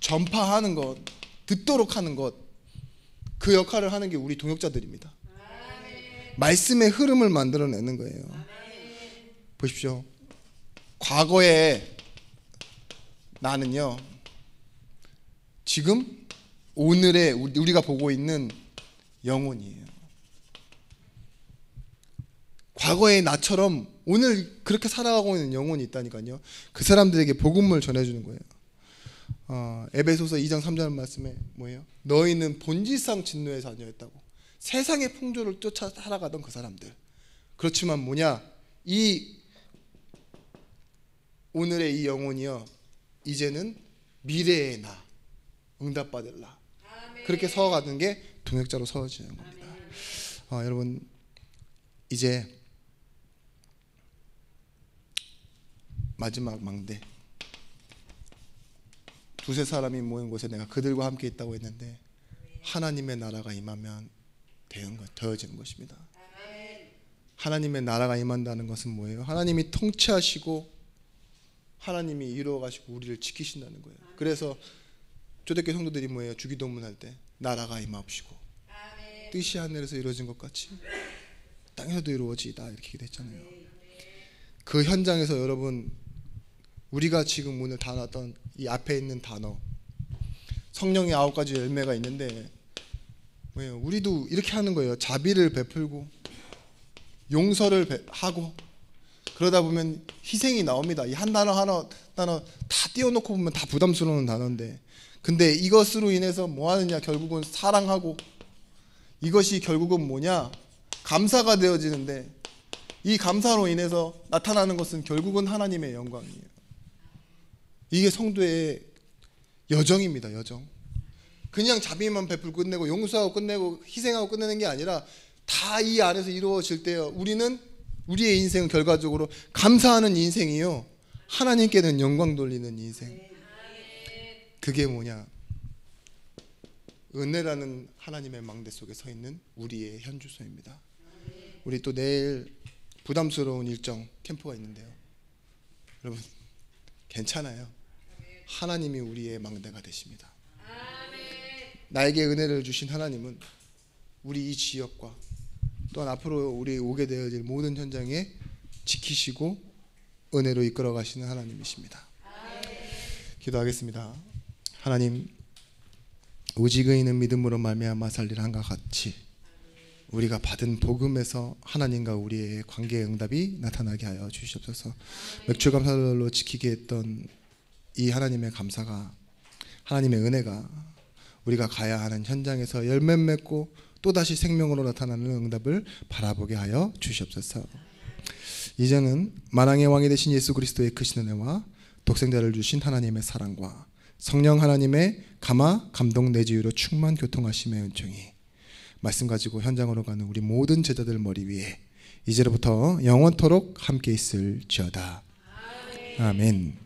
전파하는 것, 듣도록 하는 것, 그 역할을 하는 게 우리 동역자들입니다. 말씀의 흐름을 만들어내는 거예요. 보십시오. 과거에 나는요, 지금 오늘의 우리가 보고 있는 영혼이에요. 과거의 나처럼 오늘 그렇게 살아가고 있는 영혼이 있다니까요. 그 사람들에게 복음을 전해주는 거예요. 에베소서 2장 3절 말씀에 뭐예요? 너희는 본질상 진노의 자녀였다고. 세상의 풍조를 쫓아 살아가던 그 사람들. 그렇지만 뭐냐? 이 오늘의 이 영혼이요, 이제는 미래의 나, 응답받을라. 그렇게 서가는 게 동역자로 서지는 겁니다. 여러분, 이제 마지막 망대, 두세 사람이 모인 곳에 내가 그들과 함께 있다고 했는데 하나님의 나라가 임하면 되어지는 것입니다. 하나님의 나라가 임한다는 것은 뭐예요? 하나님이 통치하시고 하나님이 이루어 가시고 우리를 지키신다는 거예요. 그래서 초대교회 성도들이 뭐예요? 주기도문 할 때 나라가 임하옵시고 뜻이 하늘에서 이루어진 것 같이 땅에서도 이루어지이다, 이렇게 기도했잖아요. 그 현장에서 여러분, 우리가 지금 오늘 다 나왔던 이 앞에 있는 단어, 성령의 9가지 열매가 있는데 뭐예요? 우리도 이렇게 하는 거예요. 자비를 베풀고 용서를 하고, 그러다 보면 희생이 나옵니다. 이 한 단어 하나 단어 다 띄워놓고 보면 다 부담스러운 단어인데, 근데 이것으로 인해서 뭐 하느냐? 결국은 사랑하고, 이것이 결국은 뭐냐? 감사가 되어지는데, 이 감사로 인해서 나타나는 것은 결국은 하나님의 영광이에요. 이게 성도의 여정입니다. 여정. 그냥 자비만 베풀고 끝내고 용서하고 끝내고 희생하고 끝내는 게 아니라 다 이 안에서 이루어질 때요, 우리의 인생은 결과적으로 감사하는 인생이요, 하나님께는 영광 돌리는 인생. 그게 뭐냐? 은혜라는 하나님의 망대 속에 서 있는 우리의 현주소입니다. 우리 또 내일 부담스러운 일정 캠프가 있는데요, 여러분 괜찮아요. 하나님이 우리의 망대가 되십니다. 나에게 은혜를 주신 하나님은 우리 이 지역과 또한 앞으로 우리 오게 되어질 모든 현장에 지키시고 은혜로 이끌어 가시는 하나님이십니다. 기도하겠습니다. 하나님, 오직 의인은 믿음으로 말미암아 살리라 한과 같이 우리가 받은 복음에서 하나님과 우리의 관계의 응답이 나타나게 하여 주시옵소서. 맥주감사절로 지키게 했던 이 하나님의 감사가, 하나님의 은혜가 우리가 가야 하는 현장에서 열매 맺고 또다시 생명으로 나타나는 응답을 바라보게 하여 주시옵소서. 이제는 만왕의 왕이 되신 예수 그리스도의 크신 은혜와 독생자를 주신 하나님의 사랑과 성령 하나님의 감화, 감동, 내지유로 충만 교통하심의 은총이 말씀 가지고 현장으로 가는 우리 모든 제자들 머리 위에 이제로부터 영원토록 함께 있을지어다. 아멘.